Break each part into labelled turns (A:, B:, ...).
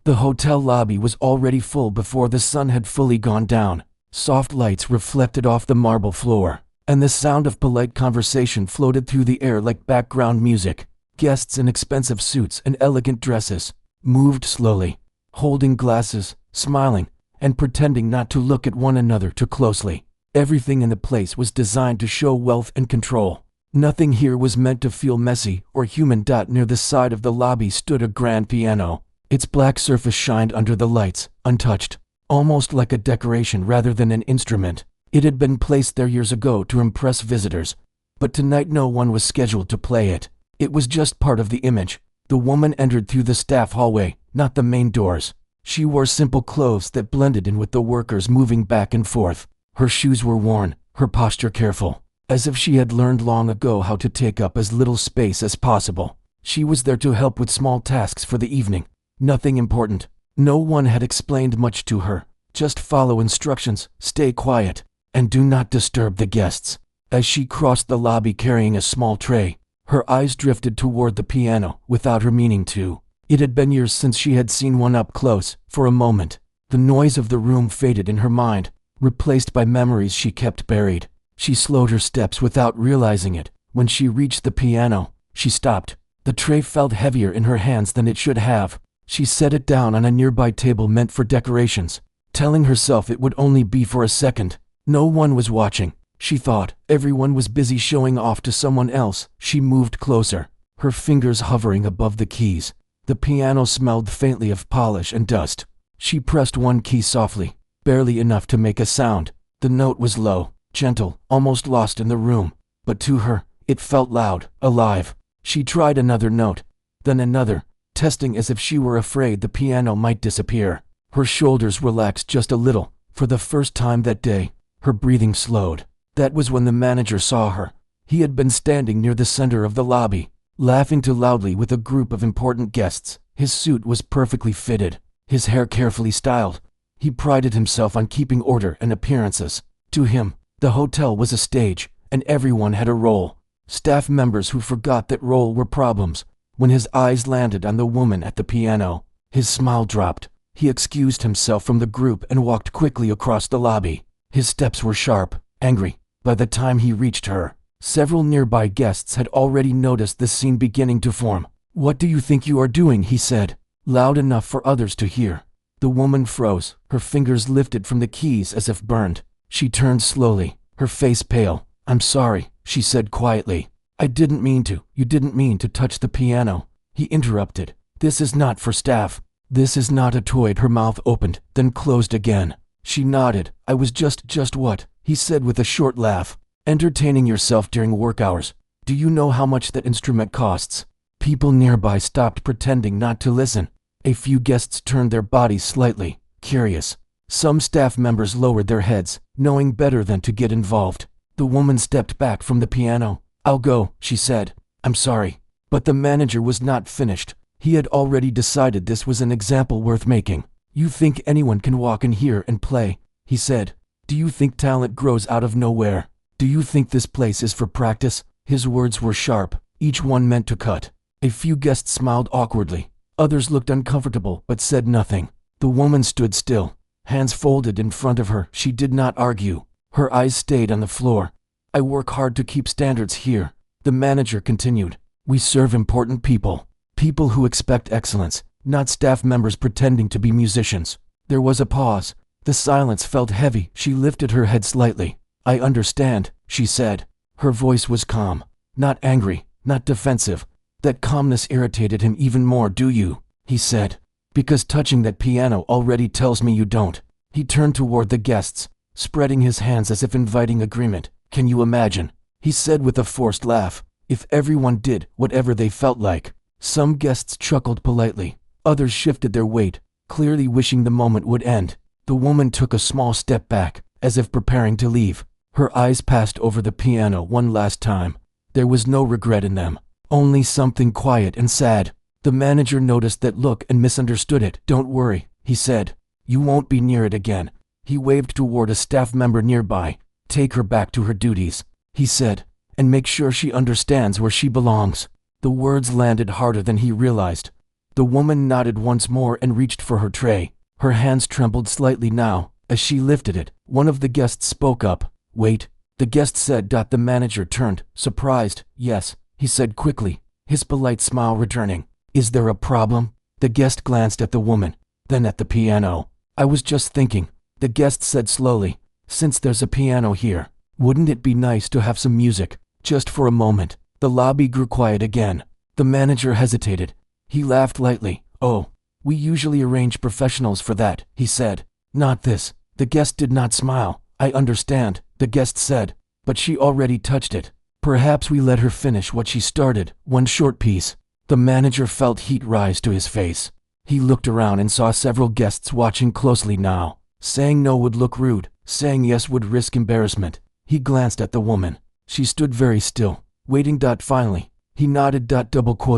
A: The hotel lobby was already full before the sun had fully gone down. Soft lights reflected off the marble floor, and the sound of polite conversation floated through the air like background music. Guests in expensive suits and elegant dresses moved slowly, holding glasses, smiling, and pretending not to look at one another too closely. Everything in the place was designed to show wealth and control. Nothing here was meant to feel messy or human. Near the side of the lobby stood a grand piano. Its black surface shined under the lights, untouched, almost like a decoration rather than an instrument. It had been placed there years ago to impress visitors, but tonight no one was scheduled to play it. It was just part of the image. The woman entered through the staff hallway, not the main doors. She wore simple clothes that blended in with the workers moving back and forth. Her shoes were worn, her posture careful, as if she had learned long ago how to take up as little space as possible. She was there to help with small tasks for the evening. Nothing important. No one had explained much to her. Just follow instructions, stay quiet, and do not disturb the guests. As she crossed the lobby carrying a small tray, her eyes drifted toward the piano without her meaning to. It had been years since she had seen one up close. For a moment, the noise of the room faded in her mind, replaced by memories she kept buried. She slowed her steps without realizing it. When she reached the piano, she stopped. The tray felt heavier in her hands than it should have. She set it down on a nearby table meant for decorations, telling herself it would only be for a second. No one was watching, she thought. Everyone was busy showing off to someone else. She moved closer, her fingers hovering above the keys. The piano smelled faintly of polish and dust. She pressed one key softly, barely enough to make a sound. The note was low, gentle, almost lost in the room, but to her, it felt loud, alive. She tried another note, then another, testing as if she were afraid the piano might disappear. Her shoulders relaxed just a little. For the first time that day, her breathing slowed. That was when the manager saw her. He had been standing near the center of the lobby, laughing too loudly with a group of important guests. His suit was perfectly fitted, his hair carefully styled. He prided himself on keeping order and appearances. To him, the hotel was a stage, and everyone had a role. Staff members who forgot that role were problems. When his eyes landed on the woman at the piano, his smile dropped. He excused himself from the group and walked quickly across the lobby. His steps were sharp, angry. By the time he reached her, several nearby guests had already noticed the scene beginning to form. "What do you think you are doing?" he said, loud enough for others to hear. The woman froze, her fingers lifted from the keys as if burned. She turned slowly, her face pale. "I'm sorry," she said quietly. "I didn't mean to." "You didn't mean to touch the piano," he interrupted. "This is not for staff. This is not a toy." Her mouth opened, then closed again. She nodded. "I was just what?" he said with a short laugh. "Entertaining yourself during work hours. Do you know how much that instrument costs?" People nearby stopped pretending not to listen. A few guests turned their bodies slightly, curious. Some staff members lowered their heads, knowing better than to get involved. The woman stepped back from the piano. "I'll go," she said. "I'm sorry." But the manager was not finished. He had already decided this was an example worth making. "You think anyone can walk in here and play?" he said. "Do you think talent grows out of nowhere? Do you think this place is for practice?" His words were sharp, each one meant to cut. A few guests smiled awkwardly. Others looked uncomfortable but said nothing. The woman stood still, hands folded in front of her. She did not argue. Her eyes stayed on the floor. "I work hard to keep standards here," the manager continued. "We serve important people. People who expect excellence, not staff members pretending to be musicians." There was a pause. The silence felt heavy. She lifted her head slightly. "I understand," she said. Her voice was calm, not angry, not defensive. That calmness irritated him even more. "Do you?" he said. "Because touching that piano already tells me you don't." He turned toward the guests, spreading his hands as if inviting agreement. "Can you imagine?" he said with a forced laugh. "If everyone did whatever they felt like." Some guests chuckled politely. Others shifted their weight, clearly wishing the moment would end. The woman took a small step back, as if preparing to leave. Her eyes passed over the piano one last time. There was no regret in them, only something quiet and sad. The manager noticed that look and misunderstood it. "Don't worry," he said. "You won't be near it again." He waved toward a staff member nearby. "Take her back to her duties," he said, "and make sure she understands where she belongs." The words landed harder than he realized. The woman nodded once more and reached for her tray. Her hands trembled slightly now. As she lifted it, one of the guests spoke up. "Wait," the guest said. The manager turned, surprised. "Yes," he said quickly, his polite smile returning. "Is there a problem?" The guest glanced at the woman, then at the piano. "I was just thinking," the guest said slowly, "since there's a piano here, wouldn't it be nice to have some music, just for a moment?" The lobby grew quiet again. The manager hesitated. He laughed lightly. "Oh, we usually arrange professionals for that," he said. "Not this." The guest did not smile. "I understand," the guest said, "but she already touched it. Perhaps we let her finish what she started, one short piece." The manager felt heat rise to his face. He looked around and saw several guests watching closely now. Saying no would look rude, saying yes would risk embarrassment. He glanced at the woman. She stood very still, waiting. Finally, he nodded.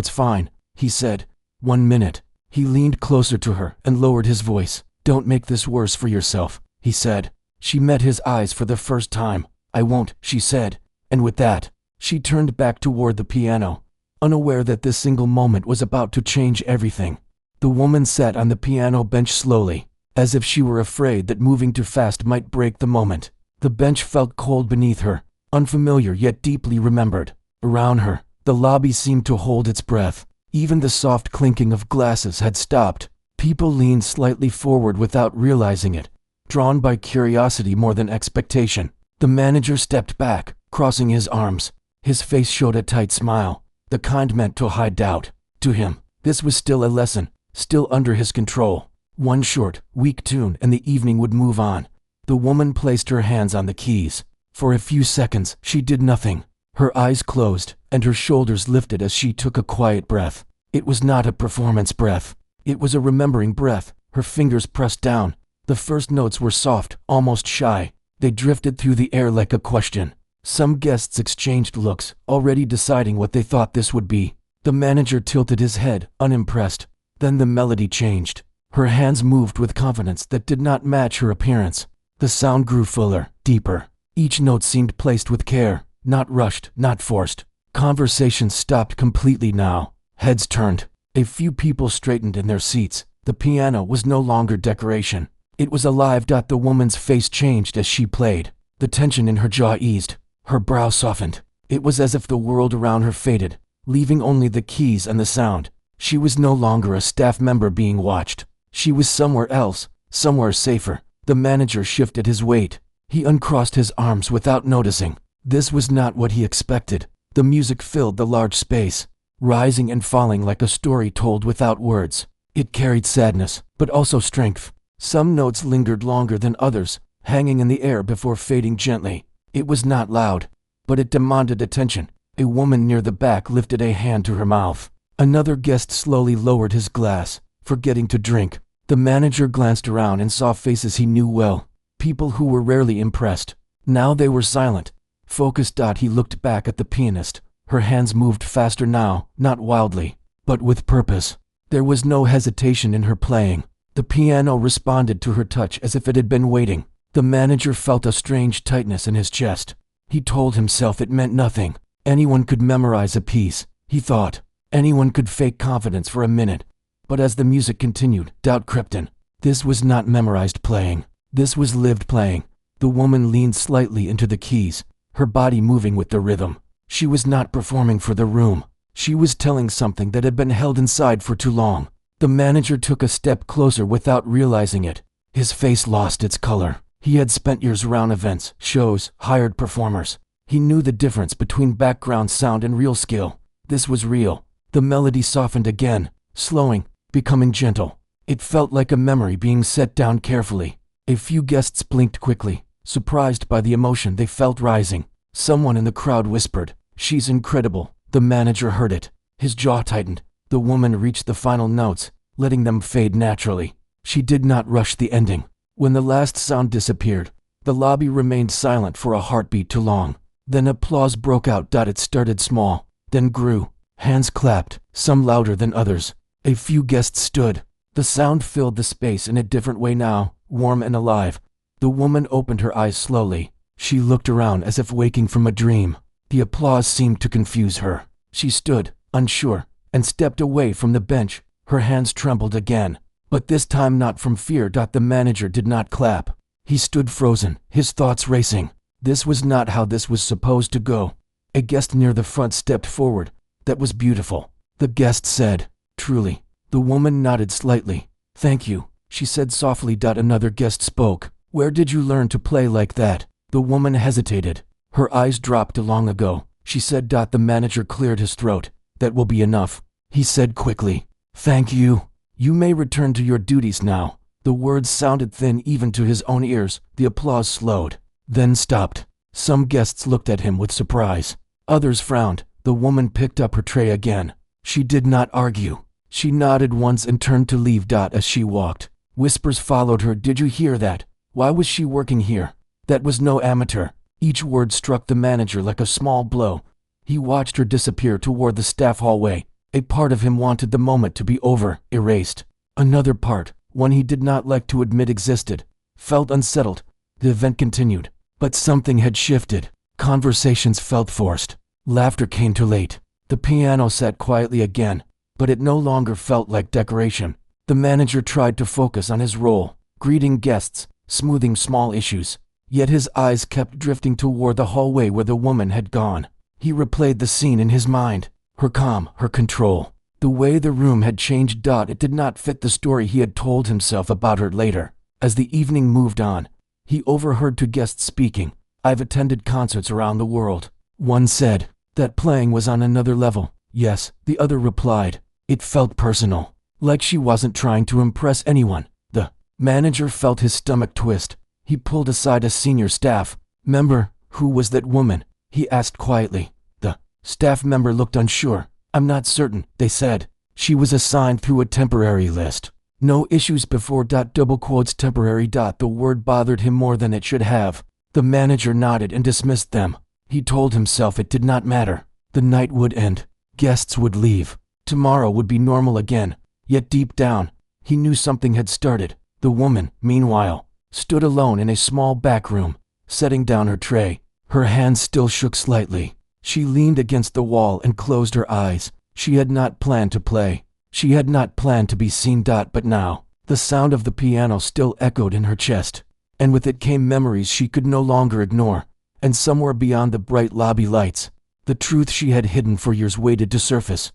A: "Fine," he said. "1 minute." He leaned closer to her and lowered his voice. "Don't make this worse for yourself," he said. She met his eyes for the first time. "I won't," she said. And with that, she turned back toward the piano, unaware that this single moment was about to change everything. The woman sat on the piano bench slowly, as if she were afraid that moving too fast might break the moment. The bench felt cold beneath her, unfamiliar yet deeply remembered. Around her, the lobby seemed to hold its breath. Even the soft clinking of glasses had stopped. People leaned slightly forward without realizing it, drawn by curiosity more than expectation. The manager stepped back, crossing his arms. His face showed a tight smile, the kind meant to hide doubt. To him, this was still a lesson, still under his control. One short, weak tune and the evening would move on. The woman placed her hands on the keys. For a few seconds, she did nothing. Her eyes closed, and her shoulders lifted as she took a quiet breath. It was not a performance breath. It was a remembering breath. Her fingers pressed down. The first notes were soft, almost shy. They drifted through the air like a question. Some guests exchanged looks, already deciding what they thought this would be. The manager tilted his head, unimpressed. Then the melody changed. Her hands moved with confidence that did not match her appearance. The sound grew fuller, deeper. Each note seemed placed with care, not rushed, not forced. Conversations stopped completely now. Heads turned. A few people straightened in their seats. The piano was no longer decoration. It was alive. The woman's face changed as she played. The tension in her jaw eased. Her brow softened. It was as if the world around her faded, leaving only the keys and the sound. She was no longer a staff member being watched. She was somewhere else, somewhere safer. The manager shifted his weight. He uncrossed his arms without noticing. This was not what he expected. The music filled the large space, rising and falling like a story told without words. It carried sadness, but also strength. Some notes lingered longer than others, hanging in the air before fading gently. It was not loud, but it demanded attention. A woman near the back lifted a hand to her mouth. Another guest slowly lowered his glass, forgetting to drink. The manager glanced around and saw faces he knew well, people who were rarely impressed. Now they were silent, focused. He looked back at the pianist. Her hands moved faster now, not wildly, but with purpose. There was no hesitation in her playing. The piano responded to her touch as if it had been waiting. The manager felt a strange tightness in his chest. He told himself it meant nothing. Anyone could memorize a piece, he thought. Anyone could fake confidence for a minute. But as the music continued, doubt crept in. This was not memorized playing. This was lived playing. The woman leaned slightly into the keys, her body moving with the rhythm. She was not performing for the room. She was telling something that had been held inside for too long. The manager took a step closer without realizing it. His face lost its color. He had spent years around events, shows, hired performers. He knew the difference between background sound and real skill. This was real. The melody softened again, slowing, becoming gentle. It felt like a memory being set down carefully. A few guests blinked quickly, surprised by the emotion they felt rising. Someone in the crowd whispered, "She's incredible." The manager heard it. His jaw tightened. The woman reached the final notes, letting them fade naturally. She did not rush the ending. When the last sound disappeared, the lobby remained silent for a heartbeat too long. Then applause broke out. It started small, then grew. Hands clapped, some louder than others. A few guests stood. The sound filled the space in a different way now, warm and alive. The woman opened her eyes slowly. She looked around as if waking from a dream. The applause seemed to confuse her. She stood, unsure, and stepped away from the bench, Her hands trembled again, but this time not from fear. The manager did not clap. He stood frozen, his thoughts racing. This was not how this was supposed to go. A guest near the front stepped forward. That was beautiful, the guest said. Truly. The woman nodded slightly. Thank you, she said softly. Another guest spoke. Where did you learn to play like that? The woman hesitated. Her eyes dropped long ago, she said. The manager cleared his throat. That will be enough, he said quickly. Thank you. You may return to your duties now. The words sounded thin even to his own ears. The applause slowed, then stopped. Some guests looked at him with surprise. Others frowned. The woman picked up her tray again. She did not argue. She nodded once and turned to leave. As she walked, whispers followed her. Did you hear that? Why was she working here? That was no amateur. Each word struck the manager like a small blow. He watched her disappear toward the staff hallway. A part of him wanted the moment to be over, erased. Another part, one he did not like to admit existed, felt unsettled. The event continued, but something had shifted. Conversations felt forced. Laughter came too late. The piano sat quietly again, but it no longer felt like decoration. The manager tried to focus on his role, greeting guests, smoothing small issues. Yet his eyes kept drifting toward the hallway where the woman had gone. He replayed the scene in his mind. Her calm, her control. The way the room had changed. It did not fit the story he had told himself about her later. As the evening moved on, he overheard two guests speaking. I've attended concerts around the world. One said that playing was on another level. Yes, the other replied. It felt personal, like she wasn't trying to impress anyone. The manager felt his stomach twist. He pulled aside a senior staff member. Who was that woman? He asked quietly. The staff member looked unsure. I'm not certain, they said. She was assigned through a temporary list. No issues before. Double quotes temporary. The word bothered him more than it should have. The manager nodded and dismissed them. He told himself it did not matter. The night would end. Guests would leave. Tomorrow would be normal again. Yet deep down, he knew something had started. The woman, meanwhile, stood alone in a small back room, setting down her tray. Her hands still shook slightly. She leaned against the wall and closed her eyes. She had not planned to play. She had not planned to be seen. But now, the sound of the piano still echoed in her chest, and with it came memories she could no longer ignore. And somewhere beyond the bright lobby lights, the truth she had hidden for years waited to surface.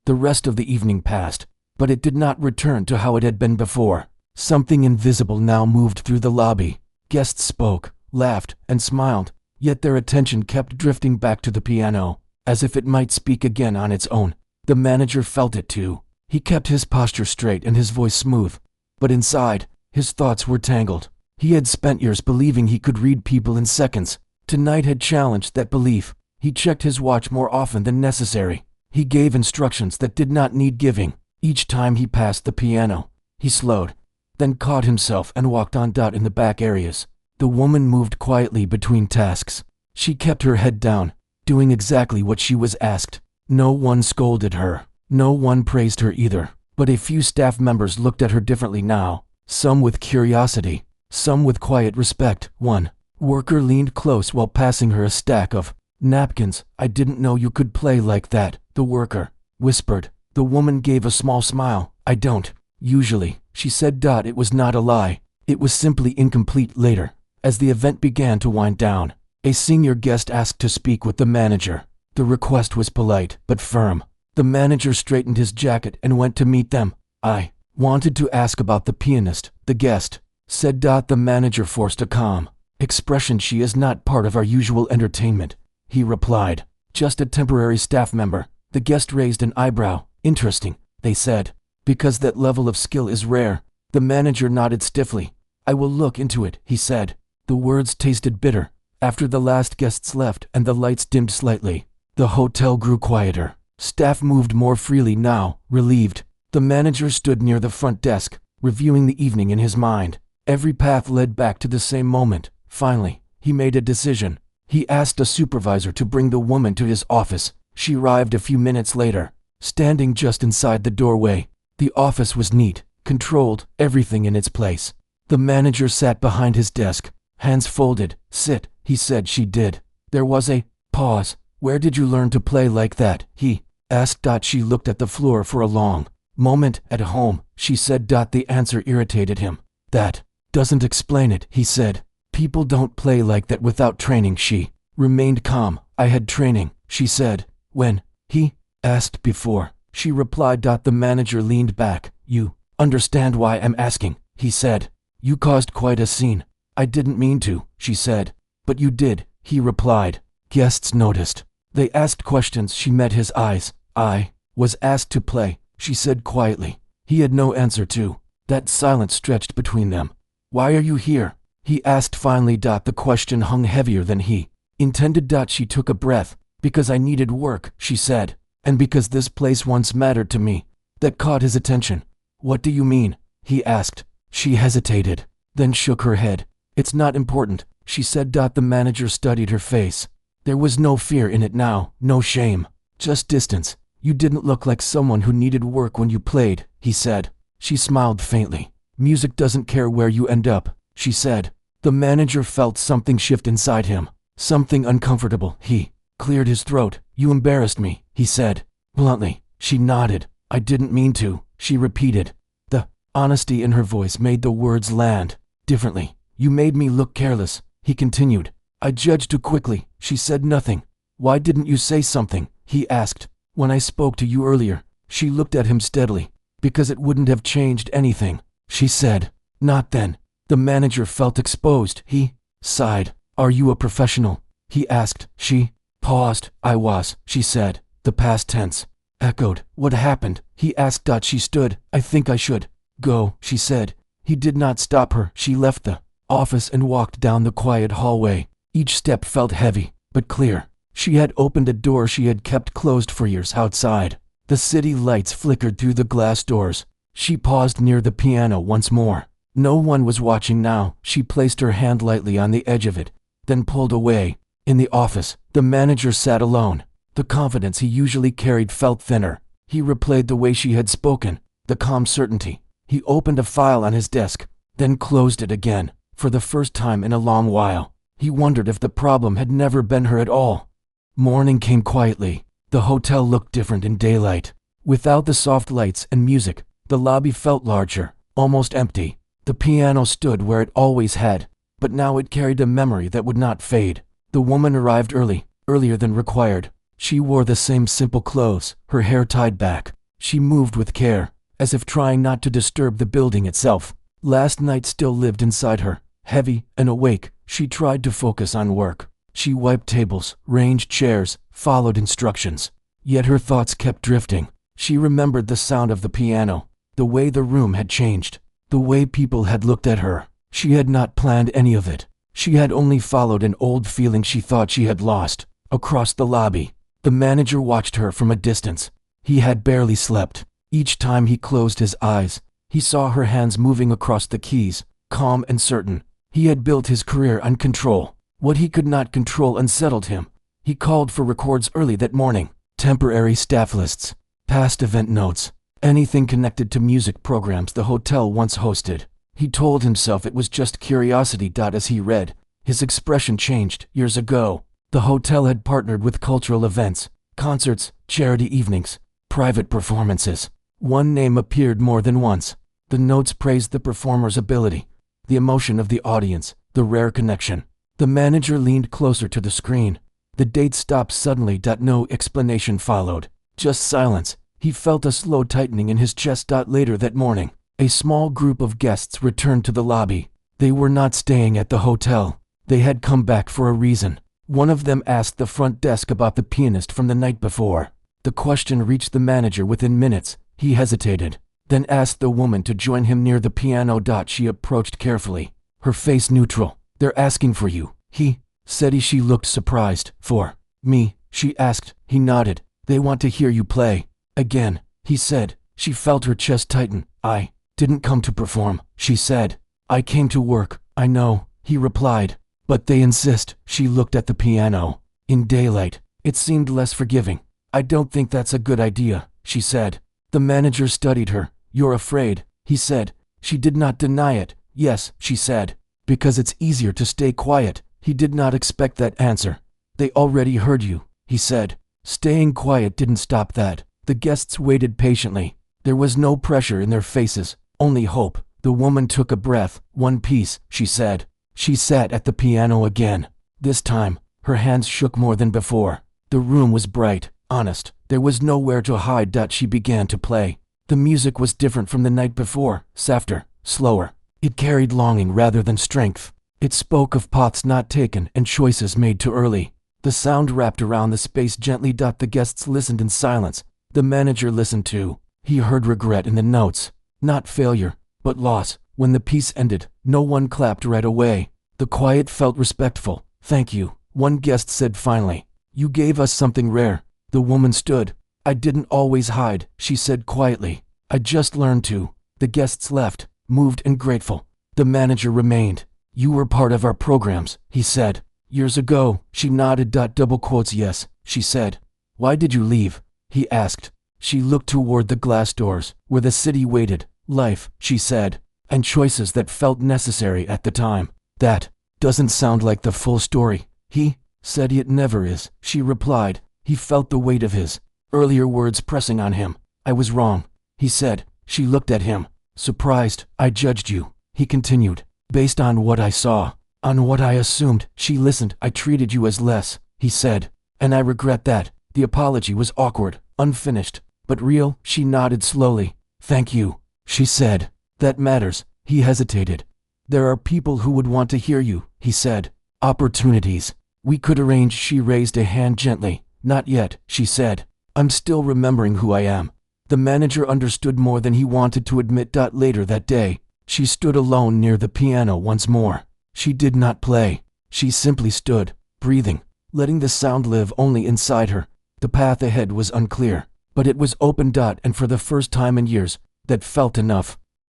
A: The rest of the evening passed, but it did not return to how it had been before. Something invisible now moved through the lobby. Guests spoke, laughed, and smiled, yet their attention kept drifting back to the piano, as if it might speak again on its own. The manager felt it too. He kept his posture straight and his voice smooth, but inside, his thoughts were tangled. He had spent years believing he could read people in seconds. Tonight had challenged that belief. He checked his watch more often than necessary. He gave instructions that did not need giving. Each time he passed the piano, he slowed, then caught himself and walked on. In the back areas, the woman moved quietly between tasks. She kept her head down, doing exactly what she was asked. No one scolded her. No one praised her either. But a few staff members looked at her differently now, some with curiosity, some with quiet respect. One worker leaned close while passing her a stack of napkins. I didn't know you could play like that, the worker whispered. The woman gave a small smile. I don't, usually, she said. It was not a lie. It was simply incomplete. Later, as the event began to wind down, a senior guest asked to speak with the manager. The request was polite but firm. The manager straightened his jacket and went to meet them. I wanted to ask about the pianist, the guest said. The manager forced a calm expression. She is not part of our usual entertainment, he replied. Just a temporary staff member. The guest raised an eyebrow. Interesting, they said. Because that level of skill is rare. The manager nodded stiffly. I will look into it, he said. The words tasted bitter. After the last guests left and the lights dimmed slightly, the hotel grew quieter. Staff moved more freely now, relieved. The manager stood near the front desk, reviewing the evening in his mind. Every path led back to the same moment. Finally, he made a decision. He asked a supervisor to bring the woman to his office. She arrived a few minutes later, standing just inside the doorway. The office was neat, controlled, everything in its place. The manager sat behind his desk, hands folded. Sit, he said. She did. There was a pause. Where did you learn to play like that? He asked. She looked at the floor for a long moment at home, she said. The answer irritated him. That doesn't explain it, he said. People don't play like that without training. She remained calm. I had training, she said. When? He asked. Before, she replied. The manager leaned back. You understand why I'm asking, he said. You caused quite a scene. I didn't mean to, she said. But you did, he replied. Guests noticed. They asked questions. She met his eyes. I was asked to play, she said quietly. He had no answer to. That silence stretched between them. Why are you here? He asked finally. The question hung heavier than he intended. She took a breath. Because I needed work, she said. And because this place once mattered to me. That caught his attention. What do you mean? He asked. She hesitated, then shook her head. It's not important, she said. The manager studied her face. There was no fear in it now, no shame, just distance. You didn't look like someone who needed work when you played, he said. She smiled faintly. Music doesn't care where you end up, she said. The manager felt something shift inside him, something uncomfortable. He cleared his throat. You embarrassed me, he said. Bluntly, she nodded. I didn't mean to, she repeated. The honesty in her voice made the words land differently. You made me look careless, he continued. I judged too quickly. She said nothing. Why didn't you say something? He asked. When I spoke to you earlier, she looked at him steadily. Because it wouldn't have changed anything, she said. Not then. The manager felt exposed. He sighed. Are you a professional? He asked. She paused. I was, she said. The past tense echoed. What happened? He asked. She stood. I think I should go, she said. He did not stop her. She left the office and walked down the quiet hallway. Each step felt heavy, but clear. She had opened a door she had kept closed for years. Outside, the city lights flickered through the glass doors. She paused near the piano once more. No one was watching now. She placed her hand lightly on the edge of it, then pulled away. In the office, the manager sat alone. The confidence he usually carried felt thinner. He replayed the way she had spoken, the calm certainty. He opened a file on his desk, then closed it again. For the first time in a long while, he wondered if the problem had never been her at all. Morning came quietly. The hotel looked different in daylight. Without the soft lights and music, the lobby felt larger, almost empty. The piano stood where it always had, but now it carried a memory that would not fade. The woman arrived early, earlier than required. She wore the same simple clothes, her hair tied back. She moved with care, as if trying not to disturb the building itself. Last night still lived inside her. Heavy and awake, she tried to focus on work. She wiped tables, ranged chairs, followed instructions. Yet her thoughts kept drifting. She remembered the sound of the piano, the way the room had changed, the way people had looked at her. She had not planned any of it. She had only followed an old feeling she thought she had lost. Across the lobby, the manager watched her from a distance. He had barely slept. Each time he closed his eyes, he saw her hands moving across the keys, calm and certain. He had built his career on control. What he could not control unsettled him. He called for records early that morning. Temporary staff lists, past event notes, anything connected to music programs the hotel once hosted. He told himself it was just curiosity. As he read, his expression changed. Years ago, the hotel had partnered with cultural events, concerts, charity evenings, private performances. One name appeared more than once. The notes praised the performer's ability, the emotion of the audience, the rare connection. The manager leaned closer to the screen. The date stopped suddenly. No explanation followed, just silence. He felt a slow tightening in his chest. Later that morning, a small group of guests returned to the lobby. They were not staying at the hotel. They had come back for a reason. One of them asked the front desk about the pianist from the night before. The question reached the manager within minutes. He hesitated, then asked the woman to join him near the piano. She approached carefully, her face neutral. They're asking for you, he said. She looked surprised. For me, she asked. He nodded. They want to hear you play. Again, he said. She felt her chest tighten. I didn't come to perform, she said. I came to work. I know, he replied. But they insist. She looked at the piano. In daylight, it seemed less forgiving. I don't think that's a good idea, she said. The manager studied her. You're afraid, he said. She did not deny it. Yes, she said. Because it's easier to stay quiet. He did not expect that answer. They already heard you, he said. Staying quiet didn't stop that. The guests waited patiently. There was no pressure in their faces, only hope. The woman took a breath. One piece, she said. She sat at the piano again. This time, her hands shook more than before. The room was bright, honest. There was nowhere to hide. She began to play. The music was different from the night before, softer, slower. It carried longing rather than strength. It spoke of paths not taken and choices made too early. The sound wrapped around the space gently. The guests listened in silence. The manager listened too. He heard regret in the notes. Not failure, but loss. When the piece ended, no one clapped right away. The quiet felt respectful. Thank you, one guest said finally. You gave us something rare. The woman stood. I didn't always hide, she said quietly. I just learned to. The guests left, moved and grateful. The manager remained. You were part of our programs, he said. Years ago, she nodded. Double quotes. Yes, she said. Why did you leave? He asked. She looked toward the glass doors, where the city waited. Life, she said, and choices that felt necessary at the time. That doesn't sound like the full story. He said it never is, she replied. He felt the weight of his earlier words pressing on him. I was wrong, he said. She looked at him, surprised. I judged you, he continued, based on what I saw, on what I assumed. She listened. I treated you as less, he said, and I regret that. The apology was awkward, unfinished, but real. She nodded slowly. Thank you, she said. That matters. He hesitated. There are people who would want to hear you, he said. Opportunities. We could arrange. She raised a hand gently. Not yet, she said. I'm still remembering who I am. The manager understood more than he wanted to admit. Later that day, she stood alone near the piano once more. She did not play. She simply stood, breathing, letting the sound live only inside her. The path ahead was unclear, but it was open. And for the first time in years, that felt enough.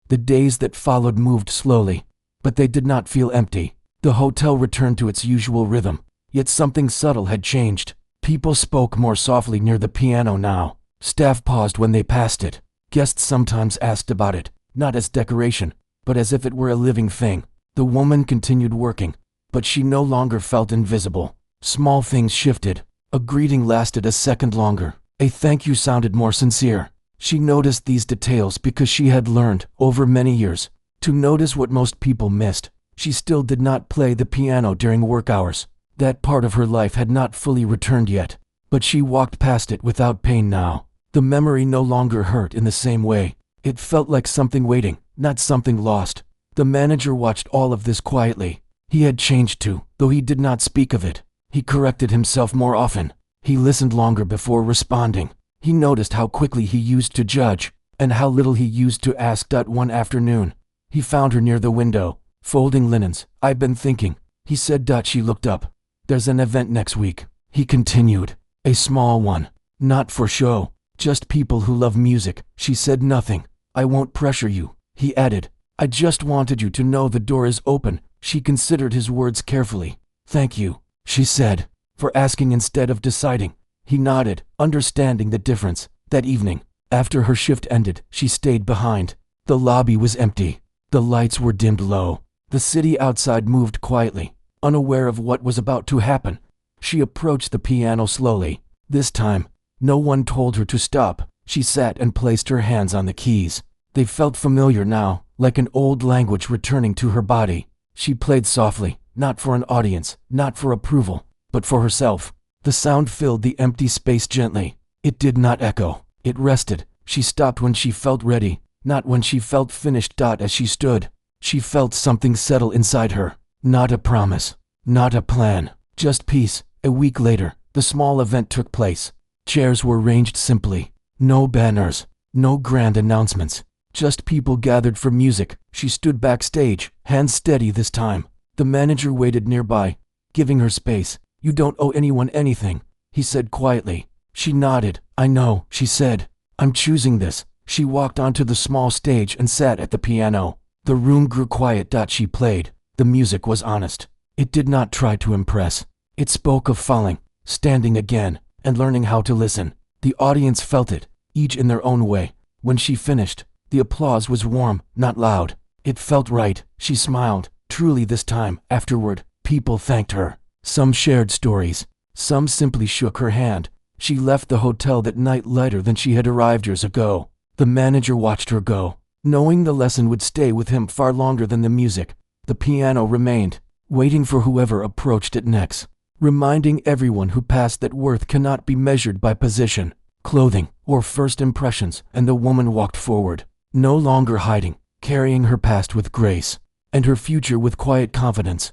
A: The days that followed moved slowly, but they did not feel empty. The hotel returned to its usual rhythm, yet something subtle had changed. People spoke more softly near the piano now. Staff paused when they passed it. Guests sometimes asked about it, not as decoration, but as if it were a living thing. The woman continued working, but she no longer felt invisible. Small things shifted. A greeting lasted a second longer. A thank you sounded more sincere. She noticed these details because she had learned, over many years, to notice what most people missed. She still did not play the piano during work hours. That part of her life had not fully returned yet, but she walked past it without pain now. The memory no longer hurt in the same way. It felt like something waiting, not something lost. The manager watched all of this quietly. He had changed too, though he did not speak of it. He corrected himself more often. He listened longer before responding. He noticed how quickly he used to judge, and how little he used to ask. One afternoon, he found her near the window, folding linens. I've been thinking, he said. She looked up. There's an event next week, he continued. A small one. Not for show, just people who love music. She said nothing. I won't pressure you, he added. I just wanted you to know the door is open. She considered his words carefully. Thank you, she said, for asking instead of deciding. He nodded, understanding the difference. That evening, after her shift ended, she stayed behind. The lobby was empty. The lights were dimmed low. The city outside moved quietly, unaware of what was about to happen. She approached the piano slowly. This time, no one told her to stop. She sat and placed her hands on the keys. They felt familiar now, like an old language returning to her body. She played softly, not for an audience, not for approval, but for herself. The sound filled the empty space gently. It did not echo. It rested. She stopped when she felt ready, not when she felt finished. As she stood, she felt something settle inside her. Not a promise, not a plan, just peace. A week later, the small event took place. Chairs were ranged simply. No banners, no grand announcements, just people gathered for music. She stood backstage, hands steady this time. The manager waited nearby, giving her space. You don't owe anyone anything, he said quietly. She nodded. I know, she said. I'm choosing this. She walked onto the small stage and sat at the piano. The room grew quiet. She played. The music was honest. It did not try to impress. It spoke of falling, standing again, and learning how to listen. The audience felt it, each in their own way. When she finished, the applause was warm, not loud. It felt right. She smiled. Truly this time, afterward, people thanked her. Some shared stories. Some simply shook her hand. She left the hotel that night lighter than she had arrived years ago. The manager watched her go, knowing the lesson would stay with him far longer than the music. The piano remained, waiting for whoever approached it next, reminding everyone who passed that worth cannot be measured by position, clothing, or first impressions. And the woman walked forward, no longer hiding, carrying her past with grace, and her future with quiet confidence.